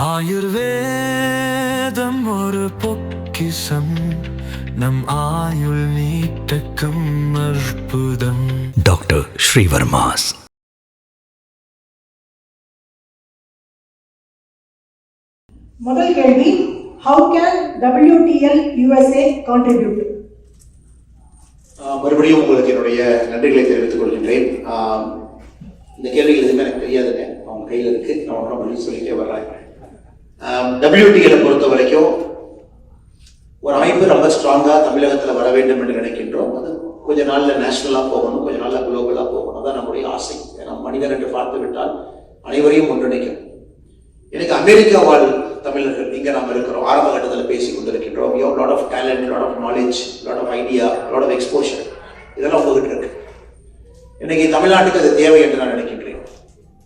ஆயுர்வேதம் ஒரு பொக்கிஷம், நம் ஆயுள் நீட்டக்கும் அற்புதம். டாக்டர் ஸ்ரீவர்மாஸ். முதல் கேள்வி, how can WTL USA contribute? மறுபடியும் உங்களுக்கு என்னுடைய நன்றிகளை தெரிவித்துக் கொள்கின்றேன். இந்த கேள்விகள் எதுவுமே எனக்கு தெரியாதுங்க, அவங்க கையில் இருக்கு. நான் ஒன்றும் பதில் சொல்லிட்டே வர்றேன். WTL பொறுத்த வரைக்கும் ஒரு அமைப்பு ரொம்ப ஸ்ட்ராங்காக தமிழகத்தில் வர வேண்டும் என்று நினைக்கின்றோம். அது கொஞ்ச நாளில் நேஷனலாக போகணும், கொஞ்ச நாளில் குளோபலாக போகணும். அதான் நம்முடைய ஆசை. ஏன்னா மனிதன் என்று பார்த்து விட்டால் அனைவரையும் ஒன்றிணைக்கும். எனக்கு அமெரிக்கா வாழ் தமிழர்கள் இங்கே நாம் இருக்கிறோம், ஆரம்ப கட்டத்தில் பேசி கொண்டிருக்கின்றோம். You have lot of talent, lot of knowledge, lot of idea, lot of exposure, இதெல்லாம் உங்ககிட்ட இருக்கு. இன்னைக்கு தமிழ்நாட்டுக்கு அது தேவை என்று நான் நினைக்கின்றேன்.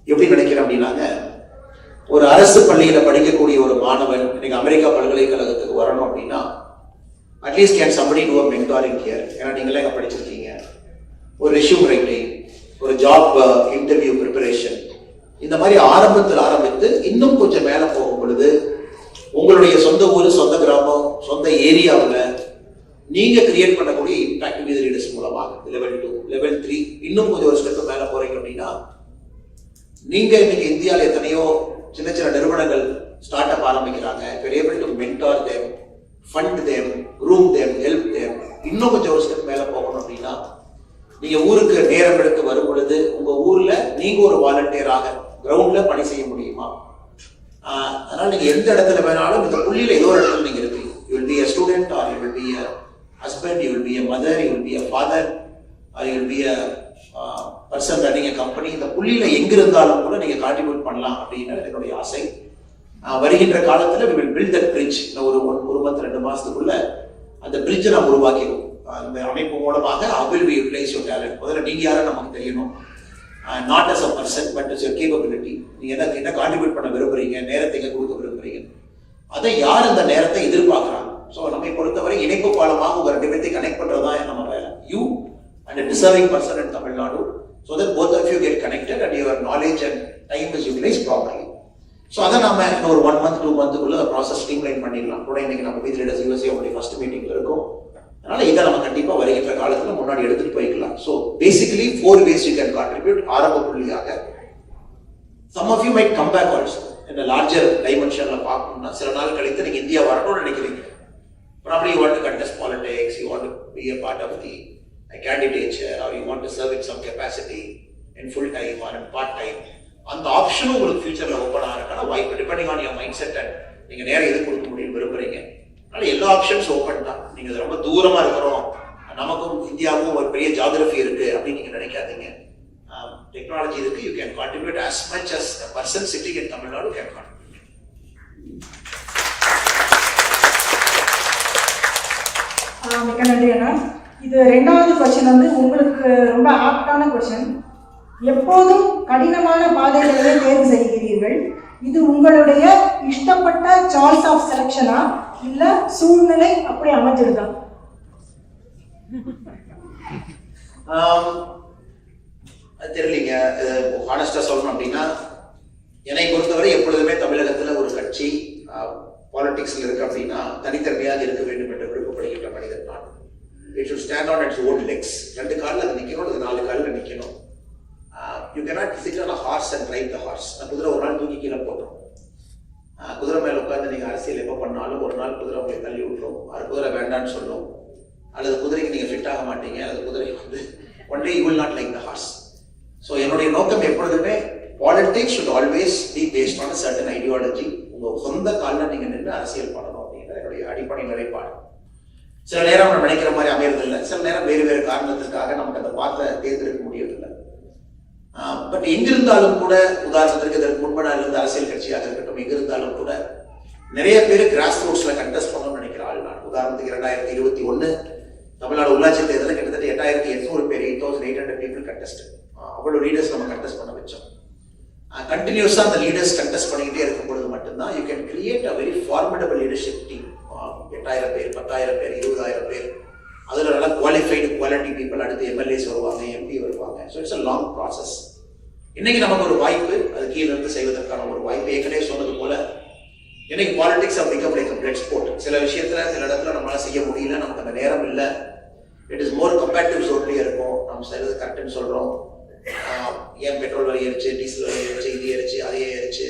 எப்படி நினைக்கிறேன் அப்படின்னாங்க, ஒரு அரசு பள்ளியில படிக்கக்கூடிய ஒரு மாணவன் இன்னைக்கு அமெரிக்கா பல்கலைக்கழகத்துக்கு வரணும் அப்படின்னா at least can somebody do a mentoring here. ஏன்னா நீங்களே இங்கே படிச்சிருக்கீங்க. ஒரு ரெஷ்யூம் ரைட்டிங், ஒரு ஜாப் இன்டர்வியூ ப்ரிப்பரேஷன், இந்த மாதிரி ஆரம்பத்தில் ஆரம்பித்து இன்னும் கொஞ்சம் மேலே போகும் பொழுது உங்களுடைய சொந்த ஊர், சொந்த கிராமம், சொந்த ஏரியாவில் நீங்க கிரியேட் பண்ணக்கூடிய இம்பாக்ட் வித் லீடர்ஸ் மூலமாக லெவல் 2, லெவல் 3 இன்னும் கொஞ்சம் ஒரு ஸ்டெப் மேலே போறீங்க அப்படின்னா நீங்க இன்னைக்கு இந்தியாவில் எத்தனையோ சின்ன சின்ன நிறுவனங்கள் ஸ்டார்ட் அப் ஆரம்பிக்கிறாங்க. Able to mentor them, fund them, room them, help them. இன்னும் கொஞ்சம் ஒரு ஸ்டெப் மேலே போகணும் அப்படின்னா நீங்க ஊருக்கு நேரம் எடுத்து வரும் பொழுது உங்க ஊர்ல நீங்க ஒரு வாலண்டியராக கிரவுண்ட்ல பணி செய்ய முடியுமா? அதனால நீங்க எந்த இடத்துல வேணாலும் இந்த புள்ளியில ஏதோ ஒரு இடத்துல நீங்க இருப்பீங்க. You will be a student, or you will be a husband, you will be a mother, you will be a father, or you will be a person running a company. இந்த புள்ளியில எங்க இருந்தாலும் கூட நீங்க கான்ட்ரிபியூட் பண்ணலாம் அப்படின்னு என்னுடைய ஆசை. வருகின்ற காலத்துல we will build that bridge. ஒரு month 2 மாசத்துக்குள்ள அந்த பிரிட்ஜை நாம் உருவாக்கிடுவோம். அந்த அமைப்பு மூலமாக how will we utilize your talent? முதல்ல நீங்க யாரும் நமக்கு தெரியணும். Not as a person but as your capability. நீங்க என்ன கான்ட்ரிபியூட் பண்ண விரும்புறீங்க, நேரத்தை கொடுக்க விரும்புறீங்க, அதை யார் இந்த நேரத்தை எதிர்பார்க்கிறாங்க. ஸோ நம்மை பொறுத்தவரை இணைப்பு பாலமாக ஒரு 2 பேர்த்தை கனெக்ட் பண்றதுதான் நம்ம வேலை. You and deserving person in Tamil Nadu, so that both of you get connected and your knowledge and time is utilized properly. So அதை நம்ம ஒரு 1 month 2 monthக்குள்ள ப்ராசஸ் ஸ்ட்ரீம்லைன் பண்ணிடலாம். கூட இன்னைக்கு நம்ம வித் லீடர்ஸ் USA உடைய ஃபர்ஸ்ட் மீட்டிங்ல இருக்கும். அதனால இதை நம்ம கண்டிப்பா வருகின்ற காலத்துல முன்னாடி எடுத்துட்டு போய்க்கலாம். So basically 4 ways you can contribute. ஆரம்ப புள்ளியாக some of you might come back also in a larger dimensionல பார்க்கணும்னா சில நாள் கழித்து நீங்க இந்தியா வரணும்னு நினைக்கிறீங்க. Probably you want to contest politics, you want to be a part of the candidature, or you want to serve in some capacity in full time or in part time. அந்த option உங்களுக்கு ஃபியூச்சர்ல open ஆகிறதுக்கான வாய்ப்பு, depending on your mind set. நீங்க நேரம் எது கொடுக்க முடியும் விரும்புறீங்க. அதனால எல்லா ஆப்ஷன்ஸ் ஓப்பன் தான். நீங்க ரொம்ப தூரமா இருக்கிறோம், நமக்கும் இந்தியாவுக்கும் ஒரு பெரிய ஜியோகிராஃபி இருக்கு அப்படின்னு நீங்க நினைக்காதீங்க. டெக்னாலஜி இருக்கு. You can contribute as much as a person sitting in Tamil Nadu can contribute. மிக்க நன்றி அண்ணா. இது 2வது கொஸ்டின் வந்து உங்களுக்கு ரொம்ப ஆப்டான கொஸ்டின். எப்போதும் கடினமான பாதைகளை தேர்வு செய்கிறீர்கள். இது உங்களுடைய இஷ்டப்பட்ட சாய்ஸ் ஆஃப் செலக்ஷனா இல்ல சூழ்நிலை அப்படி அமைஞ்சிருதா? தெரியலீங்க. ஹானஸ்டா சொல்லணும் அப்படின்னா என்னை பொறுத்தவரை எப்பொழுதுமே தமிழகத்துல ஒரு கட்சி பாலிடிக்ஸ்ல இருக்கு அப்படின்னா தனித்தன்மையாக இருக்க வேண்டும் என்று விருப்பப்படுகின்ற மனிதன் நான். It should stand on its own legs. 2 காலில் அது நிற்கணும், அது 4 காலில் நிற்கணும். You cannot sit on a horse and ride the horse. நான் குதிரை ஒரு நாள் தூக்கி கீழே போட்டோம். குதிரை மேலே உட்காந்து நீங்கள் அரசியல் எப்போ பண்ணாலும் ஒரு நாள் குதிரை உங்களை தள்ளி விட்டுரும். அது குதிரை வேண்டான்னு சொல்லும், அல்லது குதிரைக்கு நீங்கள் ஃபிட் ஆக மாட்டீங்க, அல்லது குதிரை வந்து one day you will not like the hours. So என்னுடைய நோக்கம் எப்பொழுதுமே politics should always be based on a certain ideology. உங்கள் சொந்த காலில் நீங்கள் நின்று அரசியல் பண்ணணும் அப்படிங்கிற என்னுடைய அடிப்படை நிலைப்பாடு. சில நேரம் நம்ம நினைக்கிற மாதிரி அமையறதில்லை, சில நேரம் வேறு வேறு காரணத்திற்காக நமக்கு அந்த பாத்தை தேர்ந்தெடுக்க முடியறதில்லை. பட் எங்கிருந்தாலும் கூட, உதாரணத்திற்கு இதற்கு முன்பு நான் இருந்த அரசியல் கட்சியாக இருக்கட்டும், எங்கிருந்தாலும் கூட நிறைய பேர் கிராஸ் ரூட்ஸ்ல கண்டெஸ்ட் பண்ணணும்னு நினைக்கிற ஆள் நான். உதாரணத்துக்கு 2021 தமிழ்நாடு உள்ளாட்சி தேர்தலில் கிட்டத்தட்ட 8800 பேர், 8800 பீப்புள் கண்டெஸ்ட். அவ்வளவு லீடர்ஸ் நம்ம கண்டெஸ்ட் பண்ண வச்சோம். கண்டினியூஸா அந்த லீடர்ஸ் கண்டெஸ்ட் பண்ணிக்கிட்டே இருக்கும் பொழுது மட்டும்தான் you can create a very formidable leadership team. 8000 பேர், 10000 பேர், 20000 பேர், அதில் நல்லா குவாலிஃபைடு குவாலிட்டி பீப்புள், அடுத்து எம்எல்ஏஸ் வருவாங்க, எம்பி வருவாங்க. So it's a long process. இன்னைக்கு நமக்கு ஒரு வாய்ப்பு, அது கீழே இருந்து செய்வதற்கான ஒரு வாய்ப்பு. ஏற்கனவே சொன்னது போல இன்னைக்கு politics become like blood sport. சில விஷயத்துல சில இடத்துல நம்மளால செய்ய முடியல, நமக்கு அந்த நேரம் இல்லை, இட் இஸ் மோர் கம்பேட்டிவ் ஜோன்லயே இருக்கும். நம்ம செய்யறது கரெக்டுன்னு சொல்றோம், ஏன் பெட்ரோல் விலை ஏறிச்சு, டீசல் விலை ஏறிச்சு, இது ஏறிச்சு, அதையே ஏறிச்சு,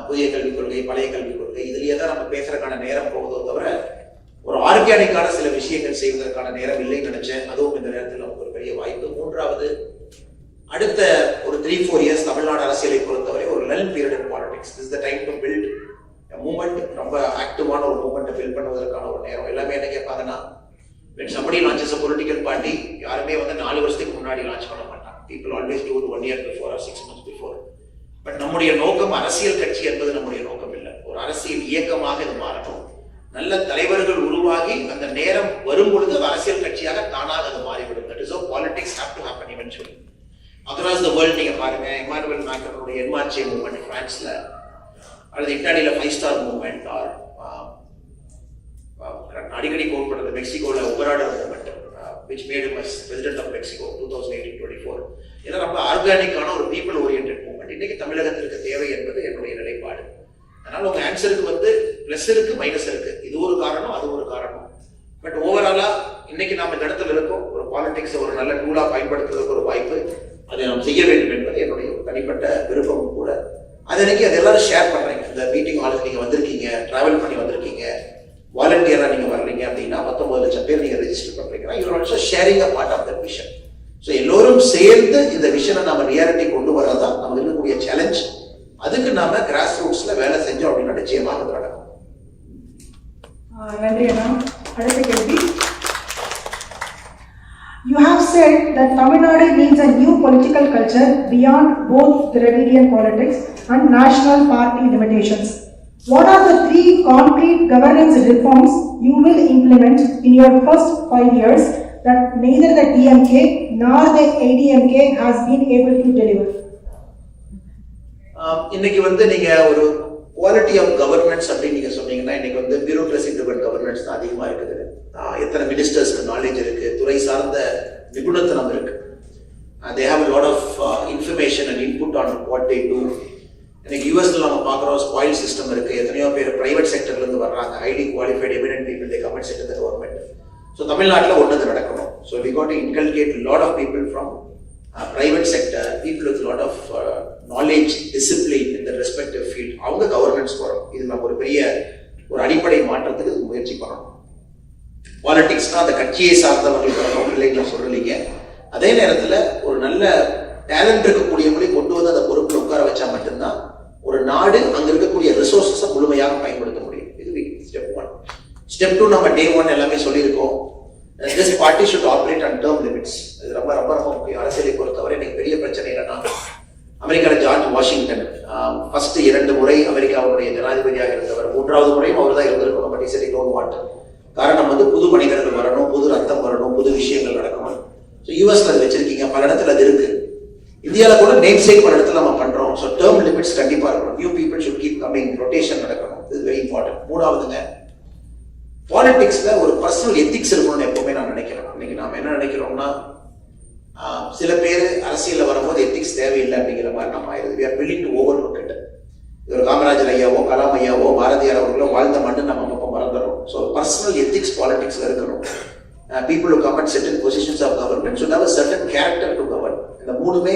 புதிய கல்விக் கொள்கை, பழைய கல்விக் கொள்கை, இதுலயே தான் நம்ம பேசுறதுக்கான நேரம் போகுதோ தவிர ஒரு ஆர்கானிக்கான சில விஷயங்கள் செய்வதற்கான நேரம் இல்லைன்னு நினைச்சேன். அதுவும் இந்த நேரத்தில் நமக்கு ஒரு பெரிய வாய்ப்பு. மூன்றாவது, அடுத்த ஒரு 3-4 இயர்ஸ் தமிழ்நாடு அரசியலை பொறுத்தவரை ஒரு lull period in politics. This is the time to build movement. ரொம்ப ஆக்டிவான ஒரு மூவ்மெண்ட்டை பில்ட் பண்ணுவதற்கான ஒரு நேரம். எல்லாமே என்ன கேட்பாங்கன்னா, when somebody launches a political party, யாருமே வந்து 4 வருஷத்துக்கு முன்னாடி லான்ச் பண்ண மாட்டாங்க. People always do it 1 year before or 6 months before. But நம்முடைய நோக்கம் அரசியல் கட்சி என்பது நம்முடைய நோக்கம் இல்லை. ஒரு அரசியல் இயக்கமாக இது மாறணும். நல்ல தலைவர்கள் உருவாகி அந்த நேரம் வரும் பொழுது அரசியல் கட்சியாக தானாக அது மாறிவிடும். That is how politics have to happen eventually. Across the world நீங்க பாருங்க, இமானுவேல் மேக்ரானுடைய என்மார்ச்சே மூவ்மெண்ட் பிரான்ஸ்ல, அல்லது இட்டாலியில 5 ஸ்டார் மூவ்மெண்ட், ஆர் அடிக்கடி கோட் பண்றது மெக்சிகோல ஒபராடர் movement, which made him as president of Mexico 2018-24. இதெல்லாம் ரொம்ப ஆர்கானிக்கான ஒரு பீப்புள் ஓரியன்டட் மூவ்மெண்ட். இன்னைக்கு தமிழகத்திற்கு தேவை என்பது என்னுடைய நிலைப்பாடு. அதனால உங்க ஆன்சருக்கு வந்து பிளஸ் இருக்கு, மைனஸ் இருக்கு. இது ஒரு காரணம், அது ஒரு காரணம். பட் ஓவராலா இன்னைக்கு நாம இந்த இடத்துல இருக்கோம். ஒரு பாலிடிக்ஸ் ஒரு நல்ல டூலா பயன்படுத்துறதுக்கு ஒரு வாய்ப்பு, அதை நாம் செய்ய வேண்டும் என்பது என்னுடைய தனிப்பட்ட விருப்பமும் கூட. அது இன்னைக்கு அது எல்லாரும் ஷேர் பண்றீங்க. இந்த மீட்டிங் ஹாலுக்கு நீங்க வந்திருக்கீங்க, டிராவல் பண்ணி வந்திருக்கீங்க, வாலண்டியரா நீங்க வர்றீங்க அப்படின்னா 19 லட்சம் பேர் நீங்க ரெஜிஸ்டர் பண்றீங்கன்னா you are also sharing a part of the vision. So எல்லோரும் சேர்ந்து இந்த விஷனை நம்ம ரியாலிட்டி கொண்டு வரதான் நம்ம இருக்கக்கூடிய சேலஞ்ச். அதுக்கு நாம கிராஸ் ரூட்ஸ்ல வேலை செஞ்சோம் அப்படின்னா நிச்சயமாக அது நடக்கும். நன்றி அண்ணா. அடுத்த கேள்வி. You have said that Tamil Nadu needs a new political culture beyond both Dravidian politics and national party limitations. What are the 3 concrete governance reforms you will implement in your first 5 years that neither the DMK nor the ADMK has been able to deliver? இன்னைக்கு வந்து நீங்க ஒரு quality of governance அப்படின்னு நீங்க சொன்னீங்கன்னா, இன்னைக்கு வந்து bureaucracy driven governance தான் அதிகமா இருக்குது. எத்தனை மினிஸ்டர்ஸ்க்கு நாலேஜ் இருக்கு, துறை சார்ந்த நிபுணத்துவம் இருக்கு. They have a lot of information and input on what they do. இன்னைக்கு யூஎஸ்ல நம்ம பார்க்குறோம், ஸ்பாயில் சிஸ்டம் இருக்கு. எத்தனையோ பேர் பிரைவேட் செக்டர்ல இருந்து வர்றாங்க, highly qualified eminent people, they come and sit in the government. So தமிழ்நாட்டில் ஒன்று நடக்கணும். So we got to inculcate a lot of people from private sector, people with a lot of knowledge, discipline in the respective field. அவங்க governance வரும். இது நம்ம ஒரு பெரிய ஒரு அடிப்படை மாற்றத்துக்கு முயற்சி பண்ணணும். பாலிடிக்ஸ்னா அந்த கட்சியை சார்ந்தவர்கள் வரணும் இல்லைன்னு சொல்லலீங்க. அதே நேரத்தில் ஒரு நல்ல டேலண்ட் இருக்கக்கூடியவங்களை கொண்டு வந்து அந்த பொறுப்பில் உட்கார வச்சா மட்டும்தான் ஒரு நாடு அங்க இருக்கக்கூடிய ரிசோர்ஸஸை முழுமையாக பயன்படுத்த முடியும். இது ஸ்டெப் 1. ஸ்டெப் 2 நம்ம டே 1 எல்லாமே சொல்லியிருக்கோம். This party should operate on term limits. இது ரொம்ப ரொம்ப ரொம்ப முக்கியம். அரசியலை பொறுத்தவரை எனக்கு பெரிய பிரச்சனை என்னன்னா, அமெரிக்காவில் ஜார்ஜ் வாஷிங்டன் ஃபர்ஸ்ட் 2 முறை அமெரிக்காவுடைய ஜனாதிபதியாக இருந்தவர். 3வது முறையும் அவர் தான் இருந்திருக்கணும். பட் சரி டோன்ட் வாண்ட். காரணம் வந்து புது மனிதர்கள் வரணும், புது ரத்தம் வரணும், புது விஷயங்கள் நடக்கணும். ஸோ யூஎஸ்ல அது வச்சிருக்கீங்க, பல இடத்துல அது இருக்கு. இந்தியாவில் கூட நேம் சேக் பல இடத்துல நம்ம பண்றோம். ஸோ டேர்ம் லிமிட்ஸ் கண்டிப்பா இருக்கணும். New people should keep coming, rotation நடக்கணும். இது வெரி இம்பார்ட்டன்ட். 3வதுங்க, பாலிடிக்ஸ்ல ஒரு பர்சனல் எத்திக்ஸ் இருக்கணும்னு எப்பவுமே நான் நினைக்கிறேன். இன்னைக்கு நாம என்ன நினைக்கிறோம்னா, சில பேர் அரசியல்ல வரும்போது எத்திக்ஸ் தேவையில்லை அப்படிங்கிற மாதிரி நம்ம ஆயிடுது. We are willing to overlook it. ஒரு காமராஜர் ஐயாவோ, கலாம் ஐயாவோ, பாரதியார் அவர்களோ வாழ்ந்த மண்ணு நம்ம அப்போ மறந்துடும். ஸோ பர்சனல் எத்திக்ஸ் பாலிடிக்ஸ்ல இருக்கணும். People who come and sit in positions of government should have a certain character to govern. இந்த 3மே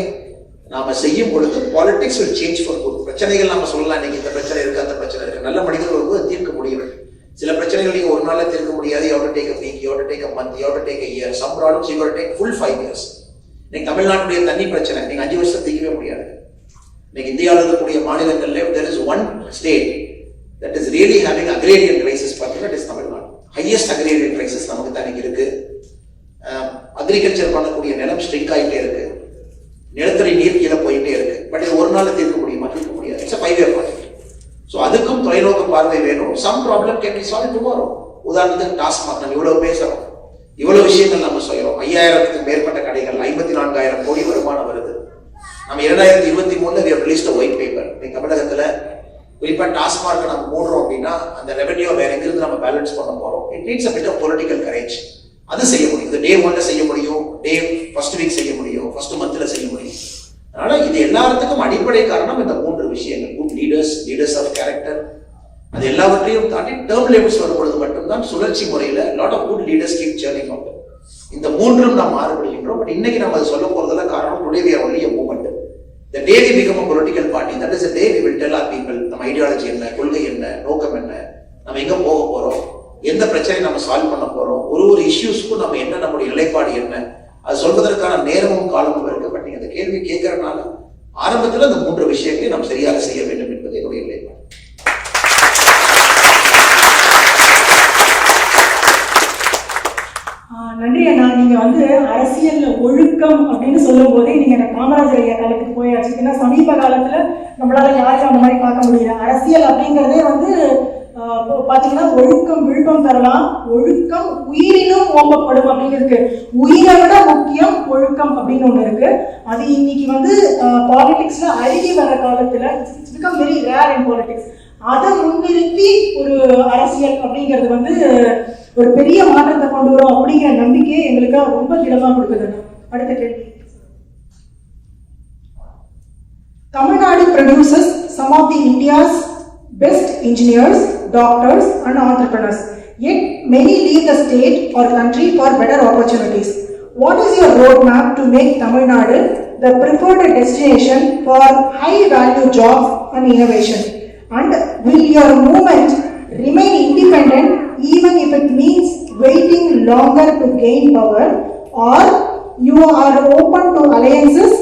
நாம செய்யும் பொழுது politics will change for good. பிரச்சனைகள் நாம சொல்லலாம், இன்னைக்கு இந்த பிரச்சனை இருக்கு, அந்த பிரச்சனை இருக்கு. நல்ல மனிதர்கள் வரும்போது தீர்க்க முடியும். சில பிரச்சனைகள் நீங்க ஒரு நாள்ல தீர்க்க முடியாது. You have to take a week, you have to take a month, you have to take a year. Some problems you have to take full 5 years. நீங்க தமிழ்நாட்டுடைய தண்ணி பிரச்சனை நீங்க 5 வருஷம் தீர்க்கவே முடியாது. இன்னைக்கு இந்தியாவில் இருக்கக்கூடிய மாநிலங்கள்ல there is one state that is really having agrarian crisis. பார்த்தீங்கன்னா it is Tamil Nadu. Highest agrarian crisis நமக்கு தான் இருக்கு. அக்ரிகல்ச்சர் பண்ணக்கூடிய நிலம் ஸ்ட்ரிங்க் ஆகிட்டே இருக்கு, நிலத்தடி நீர் கீழே போயிட்டே இருக்கு. பட் இது ஒரு நாள் தீர்க்க முடியுமா? தீர்க்க முடியாது. It's a 5-year project. So அதுக்கும் தொலைநோக்கு பார்வை வேணும். Some problem can be solve tomorrow. உதாரணத்துக்கு டாஸ்மாக் நம்ம இவ்வளவு பேசுறோம், இவ்வளவு விஷயங்கள் நம்ம செய்யறோம். 5000க்கும் மேற்பட்ட கடைகள், 54,000 கோடி வருமானம் வருது. நம்ம 2023 we have released a white paper. தமிழகத்துல குறிப்பா டாஸ்மார்க் நம்ம மூடுறோம் அப்படின்னா அந்த ரெவென்யூ வேற எங்கிருந்து நம்ம பேலன்ஸ் பண்ண போறோம். It needs a bit of political courage. அது செய்ய முடியும். இது டே 1ல செய்ய முடியும், டே ஃபர்ஸ்ட் வீக் செய்ய முடியும், ஃபர்ஸ்ட் மந்த்ல செய்ய முடியும். அதனால இது எல்லாத்துக்கும் அடிப்படை காரணம் இந்த 3 விஷயங்கள். Good leaders, leaders of character, அது எல்லாவற்றையும் தாண்டி டேர்ம் லிமிட்ஸ் வரும்பொழுது மட்டும்தான் சுழற்சி முறையில lot of good leaders keep churning out. இந்த மூன்றும் நாம் மாறுபடுகின்றோம். பட் இன்னைக்கு நம்ம அதை சொல்ல போறதுல காரணம் today we are only a movement. The day we become a political party, that is the day we will tell our people நம்ம ஐடியாலஜி என்ன, கொள்கை என்ன, நோக்கம் என்ன, நம்ம எங்க போக போறோம், எந்த பிரச்சனையை நம்ம சால்வ் பண்ண போறோம், ஒரு இஷ்யூஸ்க்கும் நம்ம என்ன, நம்முடைய நிலைப்பாடு என்ன, அது சொல்வதற்கான நேரமும் காலமும் இருக்கு. பட் நீங்க அந்த கேள்வி கேட்கறதுனால ஆரம்பத்துல அந்த 3 விஷயங்களை நாம் சரியாக செய்ய வேண்டும் என்பது என்னுடைய நிலைப்பாடு. நன்றி அண்ணா. நீங்க அரசியல் ஒழுக்கம் அப்படின்னு சொல்லும் போதே நீங்க காமராஜர் ஐயா காலத்துக்கு போயாச்சு. ஏன்னா சமீப காலத்துல நம்மளால யாரையும் அந்த மாதிரி பார்க்க முடியல. அரசியல் அப்படிங்கிறதே பாத்தீங்கன்னா ஒழுக்கம் விழுப்பம் தரலாம், ஒழுக்கம் உயிரினும் ஓம்பப்படும் அப்படின்னு இருக்கு. உயிரை விட முக்கியம் ஒழுக்கம் அப்படின்னு ஒண்ணு இருக்கு. அது இன்னைக்கு பாலிடிக்ஸ்ல அருகி வர காலத்துல it's become very rare in politics. அதை முன்னிறுத்தி ஒரு அரசியல் அப்படிங்கிறது ஒரு பெரிய மாற்றத்தை கொண்டு வரும் அப்படிங்கிற நம்பிக்கையை எங்களுக்கு ரொம்ப திடமா கொடுக்குது. அடுத்த கேள்வி. Tamil Nadu produces some of the India's best engineers, doctors and entrepreneurs. Yet many leave the state or country for better opportunities. What is your roadmap to make Tamil Nadu the preferred destination for high value jobs and innovation? And will your movement remain independent even if it means waiting longer to gain power, or you are open to alliances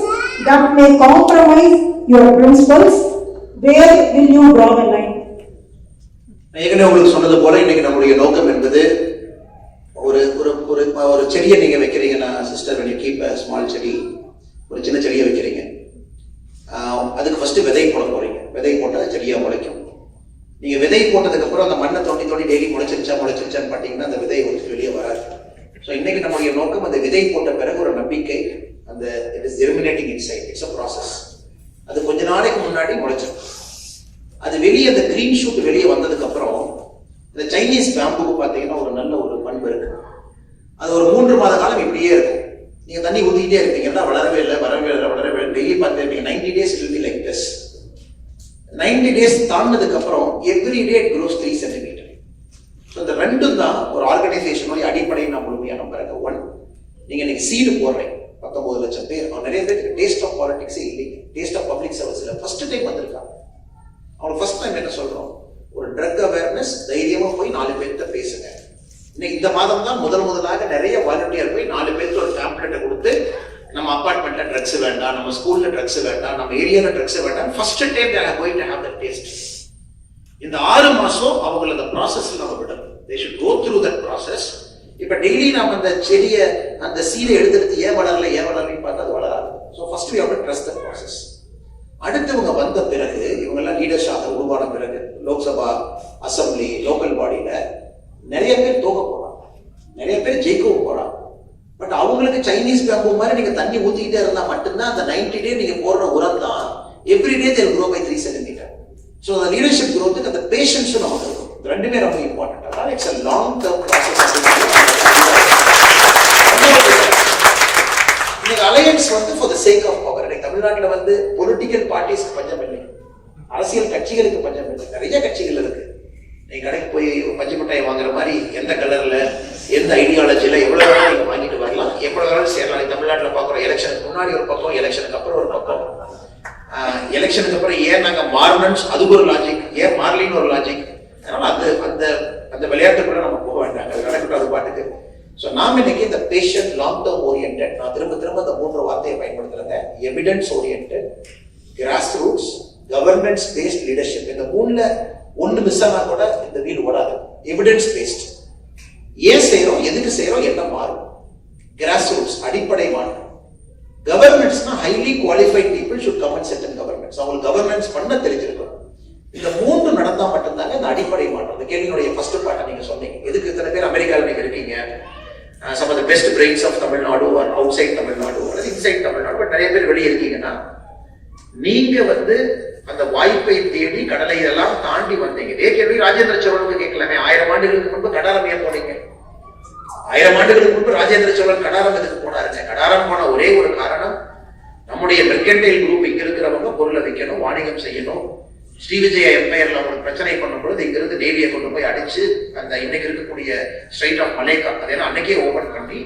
that may compromise your principles? Where will you draw the line? ஏற்கனவே உங்களுக்கு சொன்னது போல இன்னைக்கு நம்முடைய நோக்கம் என்பது ஒரு செடியை நீங்க வைக்கிறீங்கன்னா sister, when you keep a small செடி, ஒரு சின்ன செடியை வைக்கிறீங்க, அதுக்கு ஃபர்ஸ்ட் விதை போட போறீங்க. விதை போட்டா செடியா முளைக்கும். நீங்க விதை போட்டதுக்கு அப்புறம் அந்த மண்ணை தோண்டி டெய்லி முளைச்சிருச்சான்னு பார்த்தீங்கன்னா அந்த விதை வெளியே வராது. ஸோ இன்னைக்கு நம்முடைய நோக்கம் அந்த விதை போட்ட பிறகு ஒரு நம்பிக்கை, அந்த it is germinating inside, it's a process. அது கொஞ்ச நாளைக்கு முன்னாடி முளைச்சிடும். அது வெளியே அந்த கிரீன் ஷூட் வெளியே வந்ததுக்கு அப்புறம் இந்த சைனீஸ் பேம்புக்கு பார்த்தீங்கன்னா ஒரு நல்ல ஒரு பண்பு இருக்கு. அது ஒரு 3 மாத காலம் இப்படியே இருக்கும். நீங்க தண்ணி ஊத்திக்கிட்டே இருப்பீங்கன்னா வளரவே இல்லை டெய்லி பார்த்துருப்பீங்க. 90 days it will be like this. 90 days தாண்டதுக்கு அப்புறம் every day it grows 3 centimeter. So இந்த ரெண்டும் தான் ஒரு ஆர்கனைசேஷனோட அடிப்படையை நான் முழுமையாக நம்புறேன். 1, நீங்க இன்னைக்கு சீடு போடுறேன் 19 லட்சம் பேர். நிறைய பேருக்கு டேஸ்ட் ஆஃப் பாலிடிக்ஸ் இல்லைங்க, டேஸ்ட் ஆஃப் பப்ளிக் சர்வீஸ்ல ஃபர்ஸ்ட் டைம் வந்திருக்காங்க. அவங்க ஃபர்ஸ்ட் டைம் என்ன சொல்றோம், ஒரு ட்ரக் அவேர்னஸ், தைரியமா போய் 4 பேர்கிட்ட பேசுங்க. இன்னைக்கு இந்த மாதம் தான் முதலாக நிறைய வாலண்டியர் போய் 4 பேருக்கு ஒரு பேம்ப்ளெட்டை கொடுத்து, நம்ம அபார்ட்மெண்ட்ல ட்ரக்ஸ் வேண்டாம், நம்ம ஸ்கூல்ல ட்ரக்ஸ் வேண்டாம், நம்ம ஏரியால ட்ரக்ஸ் வேண்டாம், first time they are going to have that taste. இந்த 6 மாசம் அவங்கள அந்த ப்ராசஸ்ல நம்ம விடணும். they should go through that process. இப்ப டெய்லி நம்ம அந்த செடியை அந்த சீடை எடுத்து ஏன் வளரலன்னு பார்த்தா அது வளராது. So first we have to trust the process. அடுத்து இவங்க வந்த பிறகு, இவங்கெல்லாம் லீடர்ஸாக உருவான பிறகு லோக்சபா, அசம்பிளி, லோக்கல் பாடியில நிறைய பேர் தோக்க போறாங்க, நிறைய பேர் ஜெயிக்கவும் போறாங்க. பட் அவங்களுக்கு சைனீஸ் பேம்பு மாதிரி நீங்க தண்ணி ஊத்திக்கிட்டே இருந்தா மட்டும்தான் அந்த 90 day நீங்க போடுற உரம் தான் every day they will grow by 3 centimeter. So அந்த லீடர்ஷிப் growth அந்த பேஷன்ஸும் நமக்கு இருக்கும். ரெண்டுமே ரொம்ப இம்பார்ட்டன்ட். அதனால it's a long term process. இன்னைக்கு alliance for the sake of power. இன்னைக்கு தமிழ்நாட்டில் பொலிட்டிக்கல் பார்ட்டிஸ்க்கு பஞ்சம் இல்லை, அரசியல் கட்சிகளுக்கு பஞ்சம் இல்லை. நிறைய கட்சிகள் இருக்கு. நீங்க கடைக்கு போய் பஞ்சு மிட்டாய் வாங்குற மாதிரி எந்த கலர்ல எந்த ஐடியாலஜில எவ்வளவு வேணாலும் நீங்க வாங்கிட்டு வரலாம், எவ்வளவு வேணாலும் சேரலாம். தமிழ்நாட்டில் பார்க்குறோம், எலெக்ஷனுக்கு முன்னாடி ஒரு பக்கம், எலெக்ஷனுக்கு அப்புறம் ஒரு பக்கம். எலெக்ஷனுக்கு அப்புறம் ஏன் நாங்க மாறணும்னு அதுக்கு ஒரு லாஜிக், ஏன் மாறலின்னு ஒரு லாஜிக். அதனால அந்த அந்த விளையாட்டுக்குள்ள நம்ம போக வேண்டாம், அது நடக்கட்டும் அது பாட்டுக்கு. ஸோ நாம் இன்னைக்கு இந்த பேஷண்ட், லாங் டர்ம் ஓரியன்ட், நான் திரும்ப அந்த 3 வார்த்தையை பயன்படுத்துறேங்க. Evidence oriented, grassroots, governance based leadership. இந்த 3ல ஒன்று மிஸ் ஆனா கூட இந்த வீல் ஓடாது. எவிடன்ஸ் பேஸ்ட், ஏன் செய்யறோம், எதுக்கு செய்யறோம், என்ன மாறும். கிராஸ் ரூட்ஸ், அடிப்படை மாற்றம். கவர்னன்ஸ்னா highly qualified people should come and sit in governance. அவங்களுக்கு கவர்னன்ஸ் பண்ண தெரிஞ்சிருக்கும். இந்த 3 நடந்தா மட்டும்தாங்க இந்த அடிப்படை மாற்றம். இந்த கேள்வியினுடைய ஃபர்ஸ்ட் பார்ட்டை நீங்க சொன்னீங்க, எதுக்கு இத்தனை பேர் அமெரிக்காவில் நீங்க இருக்கீங்க, some of the best brains of Tamil Nadu or outside Tamil Nadu or inside Tamil Nadu, but நிறைய பேர் வெளியே இருக்கீங்கன்னா நீங்க அந்த வாய்ப்பை தேடி கடலை இதெல்லாம் தாண்டி வந்தீங்க. இதே கேள்வி ராஜேந்திர சோழனுக்கு கேட்கலாமே. 1000 ஆண்டுகளுக்கு முன்பு கடாரம் ஏன் போனீங்க? 1000 ஆண்டுகளுக்கு முன்பு ராஜேந்திர சோழன் கடாரம் எதுக்கு போனாருங்க? கடாரம் போன ஒரே ஒரு காரணம், நம்முடைய மெர்கன்டைல் குரூப் இங்க இருக்கிறவங்க பொருளை விற்கணும், வாணிகம் செய்யணும், ஸ்ரீவிஜய எம்பையர்ல ஒரு பிரச்சனை பண்ணும்பொழுது இங்கிருந்து நேவியை கொண்டு போய் அடிச்சு அந்த இன்னைக்கு இருக்கக்கூடிய ஸ்ட்ரைட் ஆஃப் மலேக்கா அதெல்லாம் அன்னைக்கே ஓபன் பண்ணி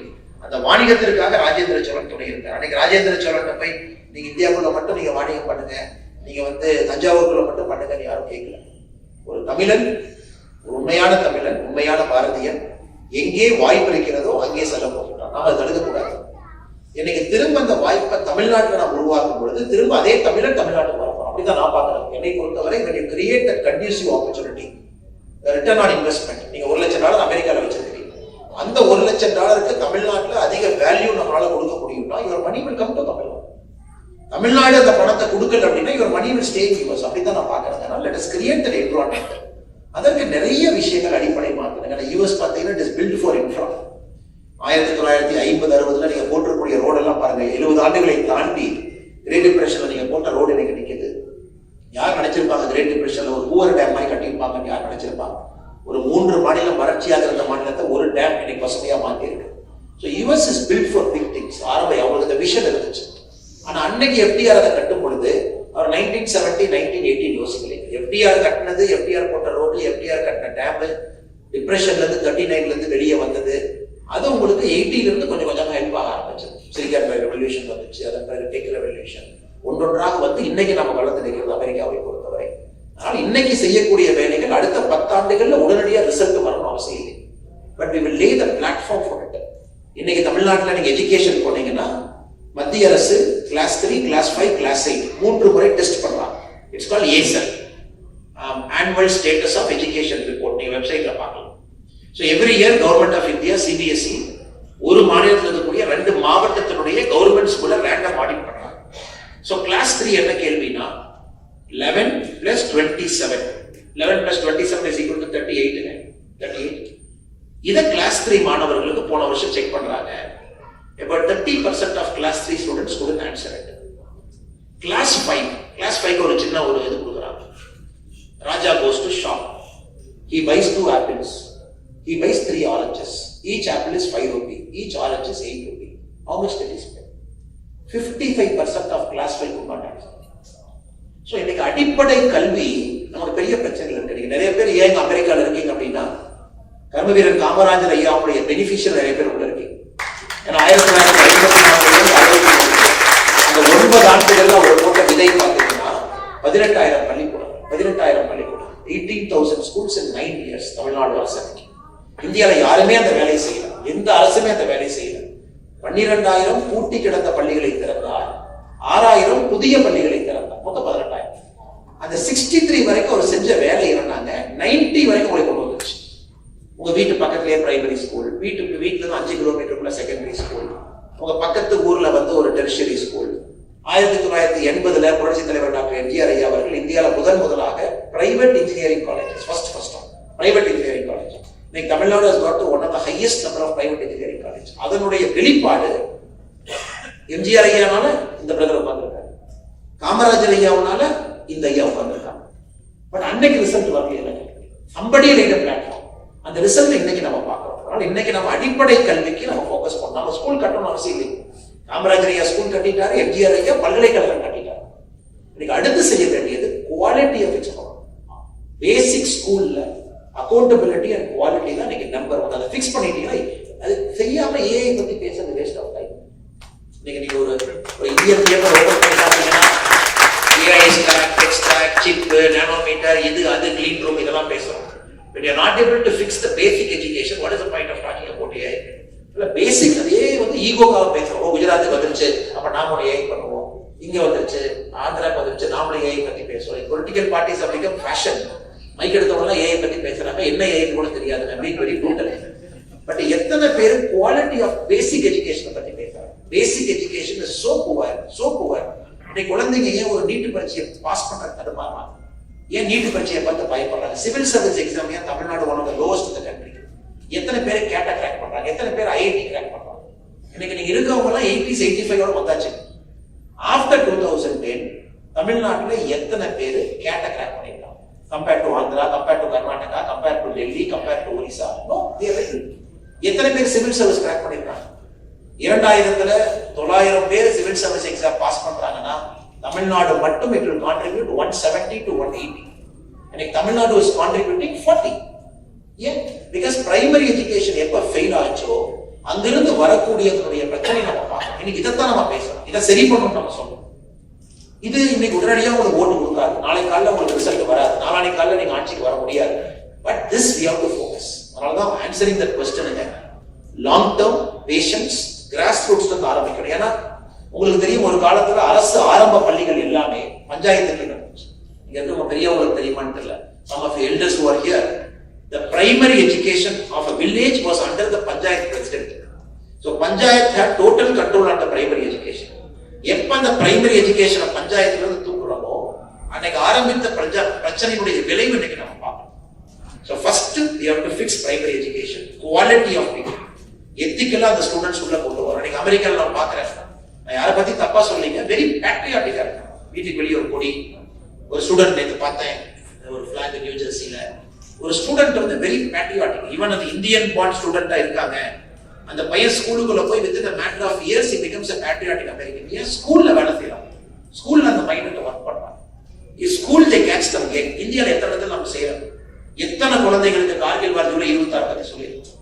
அந்த வாணிகத்திற்காக ராஜேந்திர சோழன் துணை இருந்தார். அன்னைக்கு ராஜேந்திர சோழன் போய் நீங்க இந்தியாவுக்குள்ள மட்டும் நீங்க வாணிகம் பண்ணுங்க, நீங்க தஞ்சாவூருக்குள்ள மட்டும் பண்ணுங்கன்னு யாரும் கேட்கல. ஒரு தமிழன், ஒரு உண்மையான தமிழன், உண்மையான பாரதியன் எங்கே வாய்ப்பு இருக்கிறதோ அங்கே செல்ல போகிறான். நாம அதை தடுக்கக்கூடாது. இன்னைக்கு திரும்ப அந்த வாய்ப்பை தமிழ்நாட்டில் நாம் உருவாக்கும் பொழுது திரும்ப அதே தமிழன் தமிழ்நாட்டுக்கு வரணும். அப்படிதான் நான் பார்க்கிறேன். என்னை பொறுத்தவரை when you create a conducive opportunity, return on investment, நீங்க $1 லட்சம் அமெரிக்காவில் வச்சிருக்கீங்க, அந்த $1 லட்சம் தமிழ்நாட்டில் அதிக வேல்யூ நம்மளால கொடுக்க முடியும்னா your money will come to Tamil Nadu. Tamil Nadu அந்த பணத்தை கொடுக்கல அப்படின்னா your money will stay in US. அப்படிதான் நான் பார்க்கறேன். Let us create an environment. அதற்கு நிறைய விஷயங்கள் அடிப்படை மாற்றணும். யுஎஸ் பார்த்தீங்கன்னா it is built for infra. 1950-60 நீங்க போட்டிருக்கூடிய ரோடெல்லாம் பாருங்க, 70 ஆண்டுகளை தாண்டி கிரேட் டிப்ரெஷன்ல நீங்க போட்ட ரோடு இன்னைக்கு நிற்குது. யார் நினைச்சிருப்பாங்க கிரேட் டிப்ரெஷன்ல ஒரு ஹூவர் டேம் மாதிரி கட்டியிருப்பாங்கன்னு யார் நினைச்சிருப்பாங்க? ஒரு 3 மாநிலம் வறட்சியாக இருந்த மாநிலத்தை ஒரு டேம் இன்னைக்கு பசுமையா மாற்றி இருக்கு. So US is built for big things. அவங்களுக்கு அந்த விஷன் இருந்துச்சு. ஆனா அன்னைக்கு எஃப்டிஆர் அதை கட்டும் பொழுது அவர் 1970, 1918 யோசிக்கலைங்க. எஃப்டிஆர் கட்டினது, எஃப்டிஆர் போட்ட ரோடு, எஃப்டிஆர் கட்டின டேம், டிப்ரெஷன்ல இருந்து 39ல இருந்து வெளியே வந்தது. அது உங்களுக்கு 80ல இருந்து கொஞ்சம் கொஞ்சமா ஹெல்ப் ஆக ஆரம்பிச்சது. சிலிகான் ரெவல்யூஷன் வந்துச்சு, அதன் பிறகு டெக் ரெவல்யூஷன், ஒன்றொன்றாக இன்னைக்கு நம்ம வளர்த்து நிற்கிறது அமெரிக்காவை பொறுத்தவரை. அதனால இன்னைக்கு செய்யக்கூடிய வேலைகள் அடுத்த 10 ஆண்டுகள்ல உடனடியாக ரிசல்ட் வரணும் அவசியம் இல்லை. But we will lay the platform for it. இன்னைக்கு தமிழ்நாட்டில் நீங்க எஜுகேஷன் போனீங்கன்னா மத்திய அரசு கிளாஸ் 3, கிளாஸ் 5, கிளாஸ் 8 3 முறை டெஸ்ட் பண்றாங்க. It's called ASER, annual status of education report. நீங்க வெப்சைட்ல பார்க்கலாம். So every year government of India CBSE ஒரு மாநிலத்தில் இருக்கக்கூடிய 2 மாவட்டத்தினுடைய கவர்மெண்ட் ஸ்கூல்ல ரேண்டம் ஆடிட் பண்றாங்க. ஸோ கிளாஸ் 3 என்ன கேள்வினா 11 + 27. 11 + 27 is equal to 38. 38. இதை கிளாஸ் 3 மாணவர்களுக்கு போன வருஷம் செக் பண்றாங்க. About 30% of class 3 students couldn't answer it. Class 5 ஒரு சின்ன ஒரு இது கொடுக்குறாங்க. Raja goes to shop. He buys 2 apples. He buys 3 oranges. Each apple is 5 rupee. Each orange is 8 rupee. How much did he spend? 55% of class 5 could not answer. So இன்னைக்கு அடிப்படை கல்வி நமக்கு பெரிய பிரச்சனைகள் இருக்கு. நீங்க நிறைய பேர் ஏன் அமெரிக்கால இருக்கீங்க அப்படின்னா கர்மவீரர் காமராஜர் ஐயாவுடைய பெனிஃபிஷியல் நிறைய பேர் உள்ள இருக்கீங்க. ஏன்னா 1954 அந்த 9 ஆண்டுகள்ல அவர் போட்ட விதை பார்த்தீங்கன்னா 18,000 பள்ளிக்கூடம். 18,000 schools in 9 years. தமிழ்நாடு அரசு இந்தியாவில யாருமே அந்த வேலையை செய்யல. எந்த அரசுமே அந்த வேலையை செய்யல. 12,000 பூட்டி கிடந்த பள்ளிகளை திறந்தார், 6,000 புதிய பள்ளிகளை திறந்தார், மொத்தம் 18,000. அந்த 63 வரைக்கும் அவர் செஞ்ச வேலை என்னன்னாங்க 90 வரைக்கும் உங்களை கொண்டு வந்துச்சு. உங்க வீட்டு பக்கத்திலேயே பிரைமரி ஸ்கூல், வீட்டுல இருந்து 5 கிலோமீட்டருக்குள்ள செகண்டரி ஸ்கூல், உங்க பக்கத்து ஊர்ல ஒரு டெரிஷரி ஸ்கூல். 1980 புரட்சி தலைவர் டாக்டர் எம்ஜிஆர் ஐயா அவர்கள் இந்தியாவில் முதலாக private engineering colleges first private engineering college. இன்னைக்கு Tamil Nadu has got to one of the highest number of private engineering college. அதனுடைய வெளிப்பாடு எம்ஜிஆர் ஐயானால இந்த பிரதர் உட்கார்ந்திருக்காரு, காமராஜர் ஐயாவனால இந்த ஐயா உட்கார்ந்திருக்காங்க. பட் அன்னைக்கு ரிசல்ட் வரல. somebody laid a platform. அந்த ரிசல்ட் இன்னைக்கு நம்ம பார்க்கிறோம். அதனால இன்னைக்கு நம்ம அடிப்படை கல்விக்கு நம்ம ஃபோக்கஸ் பண்ணோம். நம்ம ஸ்கூல் கட்டணும் அவசியம் இல்லை. காமராஜர் ஐயா ஸ்கூல் கட்டிட்டாரு, எம்ஜிஆர் ஐயா பல்கலைக்கழகம் கட்டிட்டாரு. இன்னைக்கு அடுத்து செய்ய வேண்டியது குவாலிட்டி ஆஃப் எஜுகேஷன். பேசிக் ஸ்கூல்ல அக்கௌண்டபிலிட்டி அண்ட் குவாலிட்டி தான் இன்னைக்கு நம்பர் 1. அதை ஃபிக்ஸ் பண்ணிட்டீங்கன்னா அது செய்யாம ஏஐ பத்தி பேசுறது வேஸ்ட் ஆஃப் டைம். இன்னைக்கு நீங்க ஒரு இந்தியன் தியேட்டர் ஓபன் பண்ணி பார்த்தீங்கன்னா AI stock, tech stock, chip, nanometer, இது அது கிளீன் ரூம் இதெல்லாம் பேசுறோம். When you are not able to fix the basic education, what is the point of talking about AI? பேசிக் அதே ஈகோக்காக பேசுறோம். குஜராத்துக்கு வந்துருச்சு அப்ப நாம ஏஐ பண்ணுவோம், இங்க வந்துருச்சு ஆந்திராக்கு வந்துருச்சு நாமளும் ஏஐ பத்தி பேசுவோம். பொலிட்டிக்கல் பார்ட்டிஸ் அப்படிங்க ஃபேஷன். மைக் எடுத்தவங்க ஏஐ பத்தி பேசுறாங்க, என்ன ஏஐ கூட தெரியாது. Very brutal. பட் எத்தனை பேர் குவாலிட்டி ஆஃப் பேசிக் எஜுகேஷன் பத்தி பேசுறாங்க? பேசிக் எஜுகேஷன் இஸ் சோ புவர். இன்னைக்கு குழந்தைங்க ஏன் ஒரு நீட் பரீட்சையை பாஸ் பண்றது தடுமாறுறாங்க? ஏன் நீட் பரீட்சையை பார்த்து பயப்படுறாங்க? சிவில் சர்வீஸ் எக்ஸாம் ஏன் Tamil Nadu one of the lowest in the country? எத்தனை பேர் கேட்டா கிராக் பண்றாங்க? எத்தனை பேர் ஐஐடி கிராக் பண்றாங்க? இன்னைக்கு நீங்க இருக்கவங்க எல்லாம் 80s 85 வந்தாச்சு. ஆஃப்டர் 2010 தமிழ்நாட்டுல எத்தனை பேர் கேட்ட கிராக் பண்ணிருக்காங்க? Compare to Andhra, compare to Karnataka, compare to Delhi, compare to Orissa. எத்தனை பேர் சிவில் சர்வீஸ் கிராக் பண்ணிருக்காங்க? 2000ல 900 பேர் சிவில் சர்வீஸ் எக்ஸாம் பாஸ் பண்றாங்கன்னா தமிழ்நாடு மட்டும் it will contribute 170 to 180. இன்னைக்கு தமிழ்நாடு is contributing 40. ஏன்? பிகாஸ் பிரைமரி எஜுகேஷன் எப்ப ஃபெயில் ஆச்சோ அங்கிருந்து வரக்கூடியதனுடைய பிரச்சனை நம்ம பார்க்கணும். இன்னைக்கு இதைத்தான் நம்ம பேசணும், இதை சரி பண்ணணும் நம்ம சொல்லணும். இது இன்னைக்கு உடனடியாக உங்களுக்கு ஓட்டு கொடுக்காது, நாளை காலையில் உங்களுக்கு ரிசல்ட் வராது, நாளானைக்கு காலையில் நீங்க ஆட்சிக்கு வர முடியாது. But this we have to focus. அதனாலதான் answering that question long term patience கிராஸ் ரூட்ஸ்ல இருந்து ஆரம்பிக்கணும். ஏன்னா உங்களுக்கு தெரியும், ஒரு காலத்துல அரசு ஆரம்ப பள்ளிகள் எல்லாமே பஞ்சாயத்துக்கு நடந்துச்சு. இங்க இருக்க பெரியவங்களுக்கு தெரியுமான்னு தெரியல. Some of the elders who are here, the primary education of a village was under the panchayat president. So panchayat had total control on the primary education. எப்ப அந்த பிரைமரி எஜுகேஷனை பஞ்சாயத்துல இருந்து தூக்குறோமோ அன்னைக்கு ஆரம்பித்த பிரச்சனையுடைய விளைவு இன்னைக்கு நம்ம பார்க்கணும். So first we have to fix primary education, quality of people. எத்திக்கலா அந்த ஸ்டூடெண்ட்ஸ் உள்ள கொண்டு வரோம். இன்னைக்கு அமெரிக்கால நான் பார்க்கிறேன், நான் யாரை பத்தி தப்பா சொல்லிங்க, வெரி பேட்ரியாட்டிக்கா இருக்காங்க. வீட்டுக்கு வெளியே ஒரு கொடி, ஒரு ஸ்டூடெண்ட் நேற்று பார்த்தேன், ஒரு பிளாக் நியூ ஜெர்சியில ஒரு ஸ்டூடெண்ட் வந்து வெரி பேட்ரியாட்டிக். ஈவன் அந்த இந்தியன் பார்ன் ஸ்டூடெண்டா இருக்காங்க. அந்த பையன் ஸ்கூலுக்குள்ள போய் with a matter of years he becomes a patriotic American. ஏன் ஸ்கூல்ல வேலை செய்யறாங்க, ஸ்கூல்ல அந்த பையனுக்கு ஒர்க் பண்றாங்க. School they catch them again. இந்தியால எத்தனை இடத்துல நம்ம செய்யறோம், எத்தனை குழந்தைகளுக்கு கார்கில் வார் ஜூலை 26 பத்தி சொல்லியிருக்கோம்,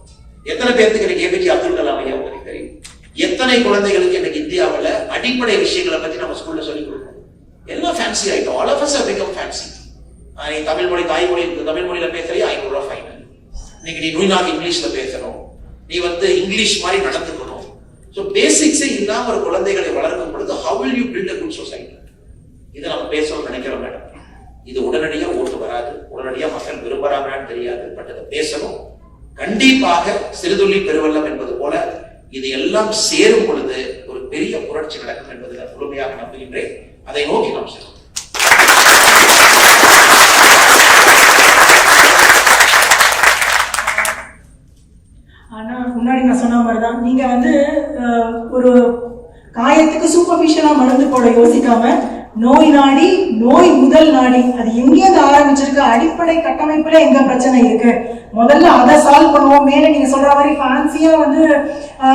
எத்தனை பேருக்கு எனக்கு ஏபிஜே அப்துல் கலாம் ஐயா உங்களுக்கு தெரியும், எத்தனை குழந்தைகளுக்கு எனக்கு இந்தியாவில் அடிப்படை விஷயங்களை பத்தி நம்ம ஸ்கூல்ல சொல்லிக் கொடுக்கணும். எல்லாம் ஃபேன்சி ஆயிட்டோம். All of us how become fancy. நீ தமிழ் மொழி தாய்மொழி தமிழ் மொழியில பேசுறியா ₹500 ஃபைனல். இன்னைக்கு நீ நுய்நாக் இங்கிலீஷ்ல பேசணும், நீ வந்து இங்கிலீஷ் மாதிரி நடந்துக்கணும். ஸோ பேசிக்ஸே இல்லாம ஒரு குழந்தைகளை வளர்க்கும் பொழுது how will you build a good society? இதை நம்ம பேசணும்னு நினைக்கிறோம் மேடம். இது உடனடியா ஓட்டு வராது, உடனடியா மக்கள் விரும்புறாங்கன்னு தெரியாது. பட் அதை பேசணும். கண்டிப்பாக சிறுதுள்ளி பெருவெள்ளம் என்பது போல இது எல்லாம் சேரும் பொழுது ஒரு பெரிய புரட்சி நடக்கும் என்பதில் முழுமையாக நம்புகின்றேன். அதை நோக்கி நாம் செல்வோம். ஆனா முன்னாடி நான் சொன்ன மாதிரிதான், நீங்க வந்து ஒரு காயத்துக்கு சூப்பர்ஃபிஷியலா மருந்து போட யோசிக்காம நோய் நாடி, நோய் முதல் நாடி, அது எங்கேருந்து ஆரம்பிச்சிருக்கு, அடிப்படை கட்டமைப்புல எங்க பிரச்சனை இருக்கு, முதல்ல அதை சால்வ் பண்ணுவோம். மேல நீங்க சொல்ற மாதிரி ஃபேன்சியா வந்து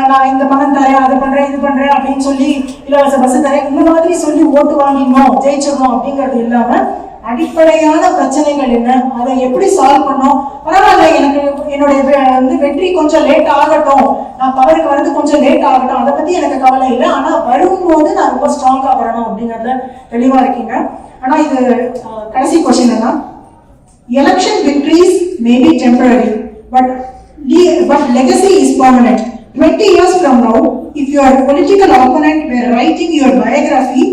நான் இந்த பணம் தரேன், அதை பண்றேன், இது பண்றேன் அப்படின்னு சொல்லி இலவச பஸ் தரேன், இந்த மாதிரி சொல்லி ஓட்டு வாங்கிடணும், ஜெயிச்சிடணும் அப்படிங்கிறது இல்லாம அடிப்படையான பிரச்சனைகள் என்ன, அதை எப்படி சால்வ் பண்ணோம். பரவாயில்ல, எனக்கு என்னுடைய வந்து வெற்றி கொஞ்சம் லேட் ஆகட்டும், நான் பவருக்கு வந்து கொஞ்சம் லேட் ஆகட்டும், அதை பத்தி எனக்கு கவலை இல்லை. ஆனா வரும்போது நான் ரொம்ப ஸ்ட்ராங்கா வரணும் அப்படிங்கறத தெளிவா இருக்கீங்க. ஆனா இது கடைசி கொஸ்டின் என்ன, election victories may be temporary, but legacy is permanent. 20 years from now, if your political opponent were writing your biography,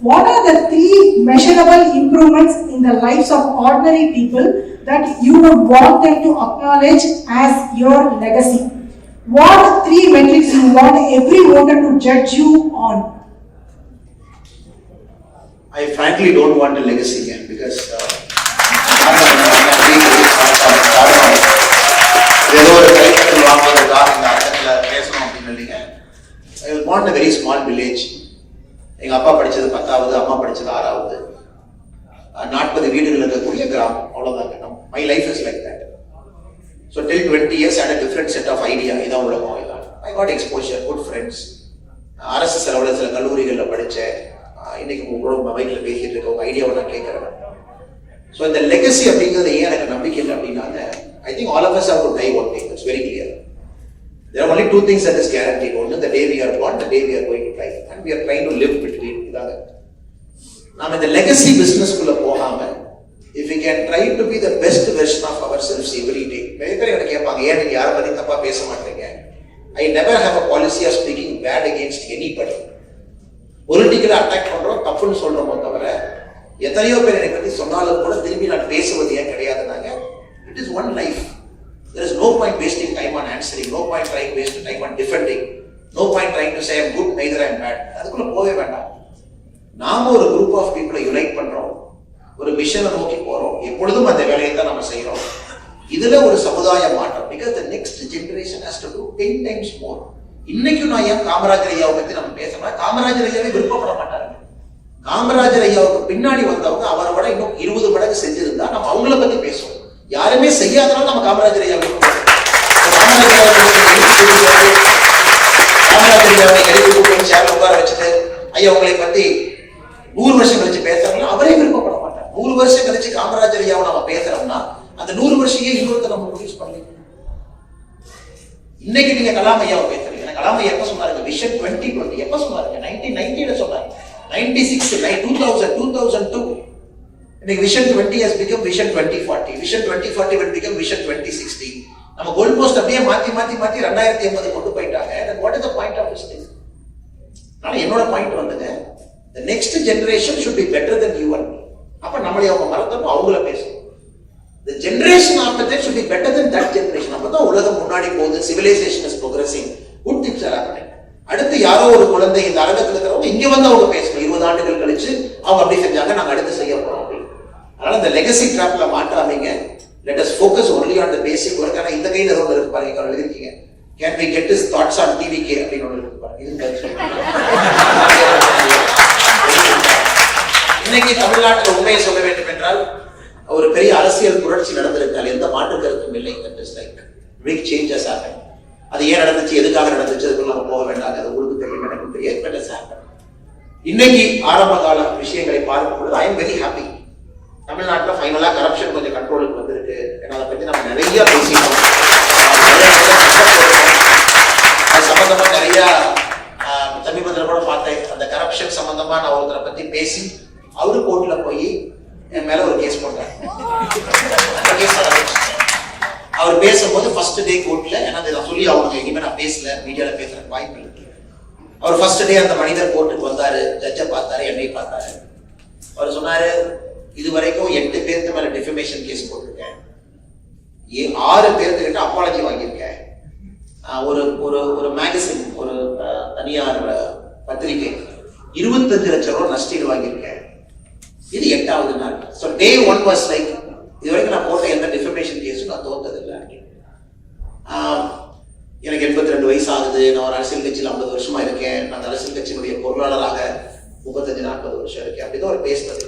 what are the 3 measurable improvements in the lives of ordinary people that you would want them to acknowledge as your legacy? What 3 metrics you want every voter to judge you on? I frankly don't want a legacy again because ஏதோ ஒரு கைப்பற்றல் வாங்குவதற்காக இந்த அரங்கத்தில் பேசணும் அப்படின்னு இல்லைங்க. I want a very small village. எங்க அப்பா படிச்சது 10வது, அம்மா படிச்சது 6வது, 40 வீடுகள் இருக்கக்கூடிய கிராமம், அவ்வளவுதாங்க. My life is like that. So till 20 years I had a different set of idea. இதான் உலகம், இதான். I got exposure, good friends. அரசு செலவுல சில கல்லூரிகளில் படித்தேன். இன்னைக்கு உங்களோட மைக்கில் பேசிட்டு இருக்க உங்க ஐடியாவை நான் கேட்கறேன். ஸோ இந்த லெகசி அப்படிங்கிறது ஏன் எனக்கு நம்பிக்கை இல்லை அப்படின்னாங்க, I think all of us have to die one day. It's very clear. There are only 2 things that is guaranteed. One is the day we are born, the day we are going to die, and we are trying to live between. இதாக நாம் இந்த legacy பிசினஸ்க்குள்ள போகாம, if we can try to be the best version of ourselves every day. நிறைய பேர் எனக்கு கேட்பாங்க, ஏன் நீங்க யாரை பத்தி தப்பா பேச மாட்டீங்க? I never have a policy of speaking bad against anybody. பொலிட்டிக்கலா அட்டாக் பண்றோம், தப்புன்னு சொல்றோமோ தவிர எத்தனையோ பேர் என்னை பத்தி சொன்னாலும் கூட திரும்பி நான் பேசுவது ஏன் கிடையாதுனாங்க. It is one life. There is no point wasting time on answering, no point trying to waste time on defending, no point trying to say I'm good, neither I'm bad. அதுக்குள்ள போவே வேண்டாம். நாம ஒரு குரூப் ஆஃப் பீப்புளை unite பண்றோம், ஒரு மிஷனை நோக்கி போறோம், எப்பொழுதும் அந்த வேலையை தான் நம்ம செய்யறோம். இதுல ஒரு சமுதாய மாற்றம், because the next generation has to do 10 times more. இன்னைக்கும் நான் ஏன் காமராஜர் ஐயாவை பத்தி நம்ம பேசணும், காமராஜர் ஐயாவே விருப்பப்பட மாட்டாங்க. காமராஜர் ஐயாவுக்கு பின்னாடி வந்தவங்க அவரை விட இன்னும் 20 மடங்கு செஞ்சிருந்தா நம்ம அவங்கள பத்தி பேசுவோம். யாருமே செய்யாதனால நம்ம காமராஜர் ஐயா காமராஜர் ஐயாவை எழுதி கூப்பிட்டு சேர்ல உட்கார வச்சுட்டு, ஐயா உங்களை பத்தி 100 வருஷம் கழிச்சு பேசுறாங்களோ அவரே விருப்பப்பட மாட்டார். 100 வருஷம் கழிச்சு காமராஜர் ஐயாவை நம்ம பேசுறோம்னா அந்த 100 வருஷம் இன்னொருத்தர் நம்ம ப்ரொடியூஸ் பண்ணி. இன்னைக்கு நீங்க கலாம் ஐயாவை பேசுறீங்க. கலாம் ஐயா எப்ப சொன்னாருங்க விஷன் 2020? எப்ப சொன்னாருங்க? 1990 சொன்னாங்க. 96, 2000, 2002. இன்னைக்கு vision 20 has become vision 2040. Vision 2040 will become vision 2060. நம்ம கோல் போஸ்ட் அப்படியே மாத்தி 2080 கொண்டு போயிட்டாங்க. What is the point of this thing? ஆனா என்னோட பாயிண்ட் வந்துங்க, the next generation should be better than you and me. அப்ப நம்மளே அவங்க மறந்தப்போ அவங்கள பேசணும். The generation after that should be better than that generation. அப்பதான் உலகம் முன்னாடி போகுது. civilization is progressing. good things are happening. அடுத்து யாரோ ஒரு குழந்தை இந்த அரங்கத்தில் இருக்கிறவங்க இங்க வந்து அவங்க பேசணும். 20 ஆண்டுகள் கழிச்சு அவங்க அப்படி செஞ்சாங்க, நாங்க அடுத்து செய்ய போறோம் அப்படின்னு. அதனால இந்த legacy டிராப்ல மாட்டாதீங்க. let us focus only on the basic work. ஆனா இந்த கையில ஏதோ இருக்கு பாருங்க, எழுதிருக்கீங்க, can we get his thoughts on TVK அப்படின்னு ஒன்று இருக்கு பாருங்க. இது இன்னைக்கு தமிழ்நாட்டில் உண்மையை சொல்ல வேண்டும் என்றால் ஒரு பெரிய அரசியல் புரட்சி நடந்திருக்கால் எந்த மாற்று கருத்தும் இல்லை. big changes happen. அது ஏன் நடந்துச்சு, எதுக்காக நடந்துச்சு, அதுக்குள்ள நம்ம போக வேண்டாம். அது உங்களுக்கு தெரியும், எனக்கு தெரியும். இன்னைக்கு ஆரம்ப கால விஷயங்களை பார்க்கும்போது ஐ எம் வெரி ஹாப்பி. தமிழ்நாட்டில் ஃபைனலா கரப்ஷன் கொஞ்சம் கண்ட்ரோலுக்கு வந்திருக்கு. ஏன்னா அதை பத்தி நம்ம நிறைய பேசிட்டோம். அது சம்பந்தமா நிறைய சமீபத்தில் கூட பார்த்தேன். அந்த கரப்ஷன் சம்பந்தமா நான் ஒருத்தரை பத்தி பேசி அவரு கோர்ட்ல போய் என் மேல ஒரு கேஸ் போட்டார். அவர் பேசும்போது ஃபர்ஸ்ட் டே கோர்ட்ல எனக்கு சொல்லி அவங்க எங்கேயுமே நான் பேசல, மீடியால பேசுறதுக்கு வாய்ப்பு இல்லை. அவர் ஃபர்ஸ்ட் டே அந்த மனிதர் கோர்ட்டுக்கு வந்தாரு, ஜட்ஜை பார்த்தாரு, என்னை பார்த்தாரு. அவர் சொன்னாரு, இது வரைக்கும் 8 பேருக்கு மேல டிஃபமேஷன் கேஸ் போட்டிருக்கேன், 6 பேருக்கு கிட்ட அப்பாலஜி வாங்கியிருக்கேன், ஒரு ஒரு மேகசின், ஒரு தனியார் பத்திரிகை 25 லட்சம் ரூபாய் நஷ்டீடு வாங்கியிருக்கேன். இது 8வது நாள். ஸோ டே 1 வாஸ் லைக், இது வரைக்கும் நான் போட்ட எந்த டிஃபமேஷன் கேஸும் நான் தோத்ததில்லை. எனக்கு 82 வயசு ஆகுது. நான் ஒரு அரசியல் கட்சியில் 50 வருஷமா இருக்கேன். நான் அந்த அரசியல் கட்சியினுடைய பொருளாளராக 35-40 வருஷம் இருக்கேன். அப்படிதான் அவர் பேசுனது.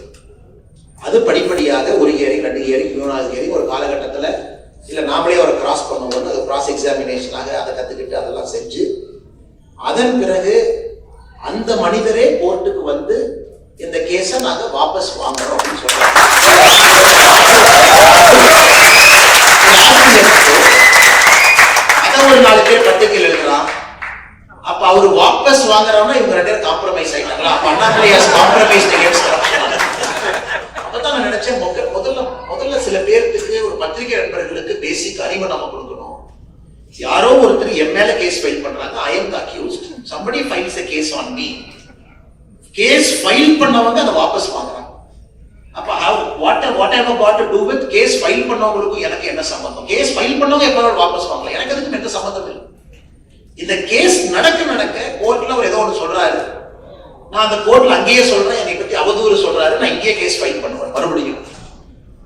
அது படிப்படியாக ஒரு இயரிங், 2 இயரிங், 3வது இயரிங் ஒரு காலகட்டத்தில் இல்லை நாமளே அவரை கிராஸ் பண்ணுவோம். அது கிராஸ் எக்ஸாமினேஷனாக அதை கற்றுக்கிட்டு அதெல்லாம் செஞ்சு அதன் பிறகு அந்த மனிதரே கோர்ட்டுக்கு வந்து இந்த கேஸை நாங்க வாபஸ் வாங்குறோம் அப்படின்னு சொல்றாங்க. அத ஒரு 4 பேர் பத்திரிகையில் எழுதுறான். அப்ப அவரு வாபஸ் வாங்குறோம்னா இவங்க 2 பேரும் காம்ப்ரமைஸ் ஆயிட்டாங்களா? அப்ப Annamalai has compromised against corruption. அப்பதான் நான் நினைச்சேன், முதல்ல சில பேருக்கு ஒரு பத்திரிகை நண்பர்களுக்கு பேசிக் அறிவை நம்ம கொடுக்கணும். யாரோ ஒருத்தர் என் மேல கேஸ் ஃபைல் பண்றாங்க, I am the accused, somebody files a case on me. Case file பண்ணவங்க அதை வாபஸ் வாங்குறாங்க. அப்ப what have I got to do with case file பண்ணவங்களுக்கும் எனக்கு என்ன சம்பந்தம்? கேஸ் ஃபைல் பண்ணவங்க எப்ப வாபஸ் வாங்கலாம், எனக்கு அதுக்கு எந்த சம்பந்தம் இல்லை. இந்த கேஸ் நடக்க கோர்ட்ல அவர் ஏதோ ஒன்று சொல்றாரு, நான் அந்த கோர்ட்ல அங்கேயே சொல்றேன், என்னை பத்தி அவதூறு சொல்றாரு, நான் இங்கேயே கேஸ் ஃபைல் பண்ணுவேன் மறுபடியும்.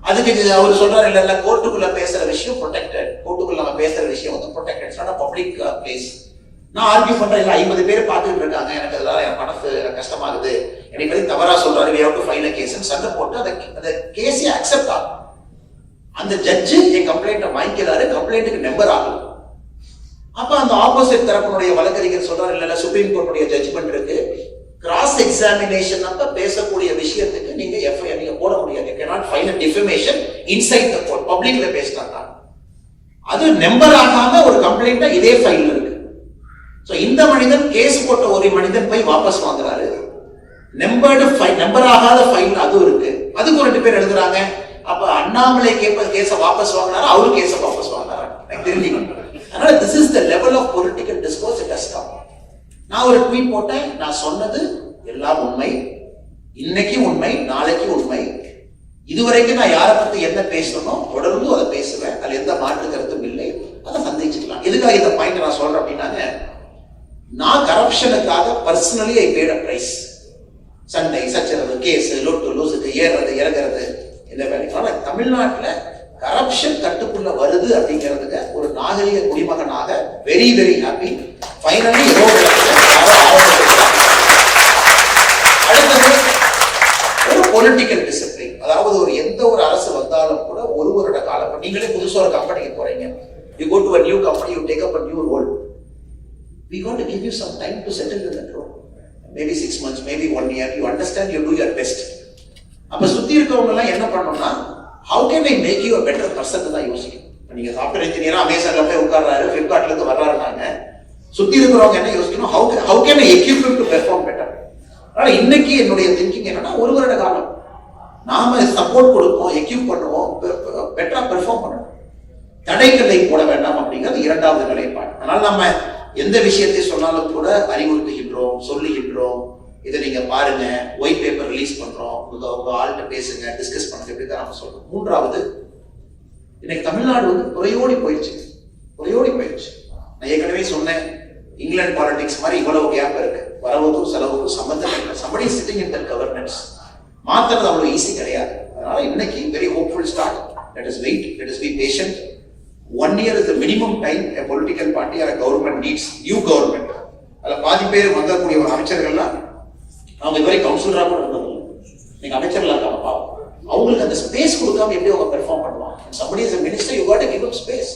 அதுக்கு அவர் சொல்றாரு, இல்ல கோர்ட்டுக்குள்ள பேசுற விஷயம் ப்ரொடெக்டட், கோர்ட்டுக்குள்ள நம்ம பேசுற விஷயம் வந்து protected, it's not a public place. நான் ஆர்கியூ பண்றேன், இல்ல 50 பேர் பார்த்துட்டு இருக்காங்க, எனக்கு அதனால என் மனசு கஷ்டமாகுது, என்னை பத்தி தவறா சொல்றாரு, we have to file a case சண்டை போட்டு அந்த கேஸை அக்செப்ட் ஆகும். அந்த ஜட்ஜு என் கம்ப்ளைண்ட்டை வாங்கிக்கிறாரு, கம்ப்ளைண்ட்டுக்கு நம்பர் ஆகும். அப்ப அந்த ஆப்போசிட் தரப்பினுடைய வழக்கறிஞர் சொல்றாரு, இல்ல சுப்ரீம் கோர்ட்டுடைய ஜட்ஜ்மெண்ட் இருக்கு, கிராஸ் எக்ஸாமினேஷன் அப்ப பேசக்கூடிய விஷயத்துக்கு நீங்க எஃப்ஐஆர் நீங்க போட முடியாது, you cannot file a defamation inside the court, பப்ளிக்ல பேசினாங்க. அது நம்பர் ஆகாம ஒரு கம்ப்ளைண்ட்டா இதே ஃபைல் இருக்கு. சோ இந்த மனிதன் கேஸ் போட்ட ஒரு மனிதன் போய் வாபஸ் வாங்குறாரு, நம்பர் ஆகாத ஃபைல் அது இருக்கு, அதுக்கு 2 பேர் எழுதுறாங்க. அப்ப அண்ணாமலை கேஸ வாபஸ் வாங்கினாரு, அவரு கேஸ வாபஸ் வாங்கினாரு, எனக்கு தெரிஞ்சுக்கணும். அதனால this is the level of political discourse it has come. நான் ஒரு ட்வீட் போட்டேன், நான் சொன்னது எல்லாம் உண்மை, இன்னைக்கு உண்மை, நாளைக்கு உண்மை. இதுவரைக்கும் நான் யாரை பத்தி என்ன பேசணும் தொடர்ந்து அதை பேசுவேன், அதுல எந்த மாற்று கருத்தும் இல்லை, அதை சந்திச்சுக்கலாம். எதுக்காக இந்த பாயிண்ட் நான் சொல்றேன் அப்படின்னாங்க, நான் கரப்ஷனுக்காக personally I paid a price. சண்டை சச்சரவு, கேஸ், லொட்டு லூசுக்கு ஏறுறது இறங்குறது இந்த வேலை. ஆனா தமிழ்நாட்டுல கரப்ஷன் கட்டுக்குள்ள வருது அப்படிங்கிறதுக்கு ஒரு நாகரிக குடிமகனாக வெரி வெரி ஹாப்பி. ஃபைனலி அடுத்தது ஒரு பொலிட்டிக்கல் டிசிப்ளின். அதாவது ஒரு எந்த ஒரு அரசு வந்தாலும் கூட 1 வருட காலம், நீங்களே புதுசா ஒரு கம்பெனிக்கு போறீங்க, you go to a new company, you take up a new role, we got to give you some time to settle in that role. Maybe 6 months, maybe 1 year, you understand, you do your best. அப்ப சுத்தி இருக்கவங்க எல்லாம் என்ன பண்ணணும்னா how can I make you a better person தான் யோசிக்கணும். நீங்க software இன்ஜினியரா அமேசான்ல போய் உட்கார்றாரு, ஃபிளிப்கார்ட்ல இருந்து வர்றாருனாங்க, சுத்தி இருக்கிறவங்க என்ன யோசிக்கணும், how can I equip him to perform better. அதனால இன்னைக்கு என்னுடைய திங்கிங் என்னன்னா, ஒரு வருட காலம் நாம சப்போர்ட் கொடுப்போம், எக்யூப் பண்ணுவோம், பெட்டரா பெர்ஃபார்ம் பண்ணணும். தடைக்கல்லை போட வேண்டாம் அப்படிங்கிறது இரண்டாவது நிலைப்பாடு. அதனால நம்ம எந்த விஷயத்தை சொன்னாலும் கூட அறிவுறுத்துகின்றோம், சொல்லுகின்றோம், இதை நீங்க பாருங்க, ஒயிட் பேப்பர் ரிலீஸ் பண்றோம், உங்க ஆள்கிட்ட பேசுங்க, டிஸ்கஸ் பண்ணுங்க, இப்படி தான் நம்ம சொல்றோம். மூன்றாவது, இன்னைக்கு தமிழ்நாடு வந்து புறையோடி போயிடுச்சு. நான் ஏற்கனவே சொன்னேன், இங்கிலாந்து பாலிடிக்ஸ் மாதிரி இவ்வளவு கேப் இருக்கு, வரவுக்கும் செலவுக்கும் சம்பந்தம் இல்லை. somebody sitting in that governance மாத்திரம் அவ்வளவு ஈஸி கிடையாது. அதனால இன்னைக்கு very hopeful start. let us wait, let us be patient. 1 year is the minimum time a political party or a government needs. New government, அதுல பாதி பேர் வந்தக்கூடிய ஒரு அமைச்சர்கள்லாம் அவங்க இதுவரை கவுன்சிலரா கூட இருந்தது, நீங்க அமைச்சர்களா இருக்காங்க பாவம், அவங்களுக்கு அந்த ஸ்பேஸ் கொடுக்காம எப்படி அவங்க பெர்ஃபார்ம் பண்ணுவாங்க? somebody is a minister, you got to give them space.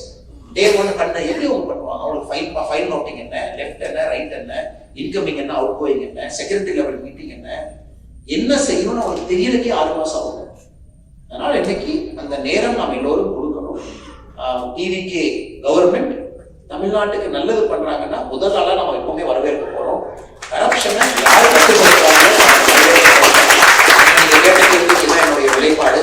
டே 1 பண்ண எப்படி அவங்க பண்ணுவாங்க? அவங்களுக்கு ஃபைல் நோட்டிங் என்ன, லெஃப்ட் என்ன, ரைட் என்ன, இன்கமிங் என்ன, அவுட் கோயிங் என்ன, செக்ரட்டரி லெவல் மீட்டிங் என்ன செய்யணும்னு அவங்களுக்கு தெரியறதுக்கே 6 மாசம் ஆகும். அதனால இன்னைக்கு அந்த நேரம் நாம் எல்லோரும் கொடுக்கணும். டிவிகே கவர்மெண்ட் தமிழ்நாட்டுக்கு நல்லது பண்றாங்கன்னா முதல் ஆளா நம்ம எப்பவுமே வரவேற்க போறோம். கரப்ஷனை யாரு கட்டுப்படுத்துறாங்க என்னுடைய நிலைப்பாடு.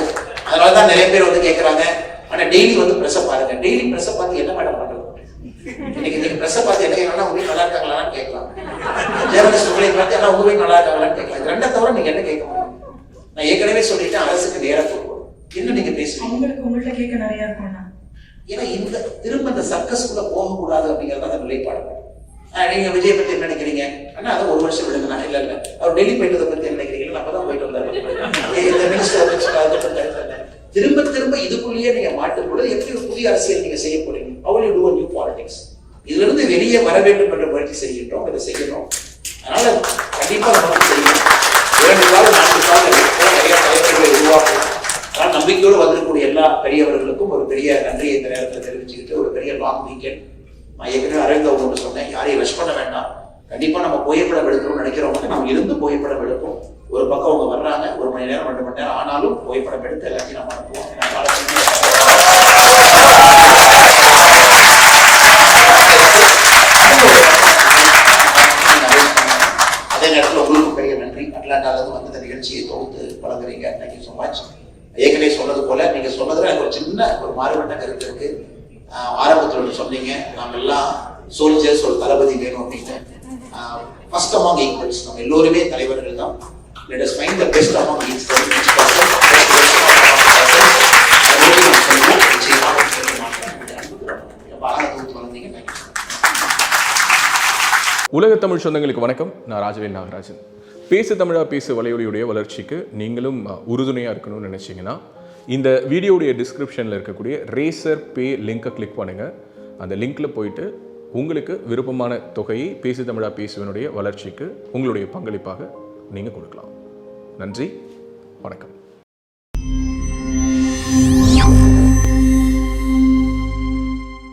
அதனாலதான் நிறைய பேர் வந்து கேட்கறாங்க, ஆனா டெய்லி வந்து பிரஸ் பாருங்க, டெய்லி பிரஸ் பார்த்து என்ன மேடம் பண்றது? இன்னைக்கு நீங்க பிரஸ் பார்த்து என்ன கேட்கலாம், உங்களுக்கு நல்லா இருக்காங்களான்னு கேட்கலாம், ஜேர்னலிஸ்ட் உங்களை பார்த்து எல்லாம் உங்களுக்கு நல்லா இருக்காங்களான்னு கேட்கலாம். இது ரெண்டை தவிர நீங்க என்ன கேட்க முடியும்? நான் ஏற்கனவே சொல்லிட்டேன், அரசுக்கு நேரம் கொடுக்கணும். என்ன நீங்க பேசுறீங்க? உங்கள்கிட்ட கேட்க நிறைய இருக்கும். ஏன்னா இந்த திரும்ப இந்த சர்க்கஸ்குள்ள போகக்கூடாது அப்படிங்கறது அந்த நிலைப்பாடு. நீங்க விஜய் பத்தி என்ன நினைக்கிறீங்க? ஆனா அதை 1 வருஷம் விடுங்க. நான் இல்ல அவர் டெல்லி போயிட்டதை பத்தி என்ன நினைக்கிறீங்க? அப்பதான் போயிட்டு வந்தாரு. திரும்ப இதுக்குள்ளேயே நீங்க மாட்டும் பொழுது எப்படி ஒரு புதிய அரசியல் நீங்க செய்ய போறீங்க? How will you do a new politics? இதுல இருந்து வெளியே வர வேண்டும் என்ற முயற்சி செய்கின்றோம், இதை செய்யணும். அதனால கண்டிப்பா நமக்கு செய்யணும். 2 காலம் 4 காலம் நிறைய தலைவர்களை உருவாக்கணும். ஆனால் நம்பிக்கையோடு வந்திருக்கக்கூடிய எல்லா பெரியவர்களுக்கும் ஒரு பெரிய நன்றியை இந்த நேரத்தில் தெரிவிச்சுக்கிட்டு, ஒரு பெரிய லாங் வீக்கெண்ட். நான் ஏற்கனவே அரவிந்த் அவங்க சொன்னேன், யாரையும் ரஷ் பண்ண வேண்டாம். கண்டிப்பா நம்ம புகைப்படம் எடுக்கணும்னு நினைக்கிறவங்க நம்ம இருந்து புகைப்படம் எடுப்போம். ஒரு பக்கம் அவங்க வர்றாங்க, 1 மணி நேரம் 2 மணி நேரம் ஆனாலும் புகைப்படம் எடுத்து எல்லாத்தையும் நம்ம அனுப்புவோம். அதே நேரத்தில் உங்களுக்கு பெரிய நன்றி. அட்லாண்டாவிலிருந்து வந்து இந்த நிகழ்ச்சியை தொகுத்து வழங்குறீங்க. Thank you so much. ஏற்கனவே சொன்னது போல நீங்க சொன்னதுல எனக்கு ஒரு சின்ன ஒரு மாறுபட்ட கருத்து இருக்கு. ஆரம்பத்தில் சொன்னீங்க, நாம எல்லாம் சோல்ஜர்ஸ், ஒரு தளபதி வேணும் அப்படின்னு. ஃபர்ஸ்ட் அமாங் ஈக்குவல்ஸ், நம்ம எல்லோருமே தலைவர்கள் தான். Let us find the best among each person. உலக தமிழ் சொந்தங்களுக்கு வணக்கம். நான் ராஜவேல் நாகராஜன். பேசு தமிழா பேசு வலையொலியுடைய வளர்ச்சிக்கு நீங்களும் உறுதுணையாக இருக்கணும்னு நினச்சிங்கன்னா இந்த வீடியோடைய டிஸ்கிரிப்ஷனில் இருக்கக்கூடிய ரேசர் பே லிங்கை கிளிக் பண்ணுங்கள். அந்த லிங்க்கில் போயிட்டு உங்களுக்கு விருப்பமான தொகையை பேசு தமிழா பேசுவனுடைய வளர்ச்சிக்கு உங்களுடைய பங்களிப்பாக நீங்கள் கொடுக்கலாம். நன்றி, வணக்கம்.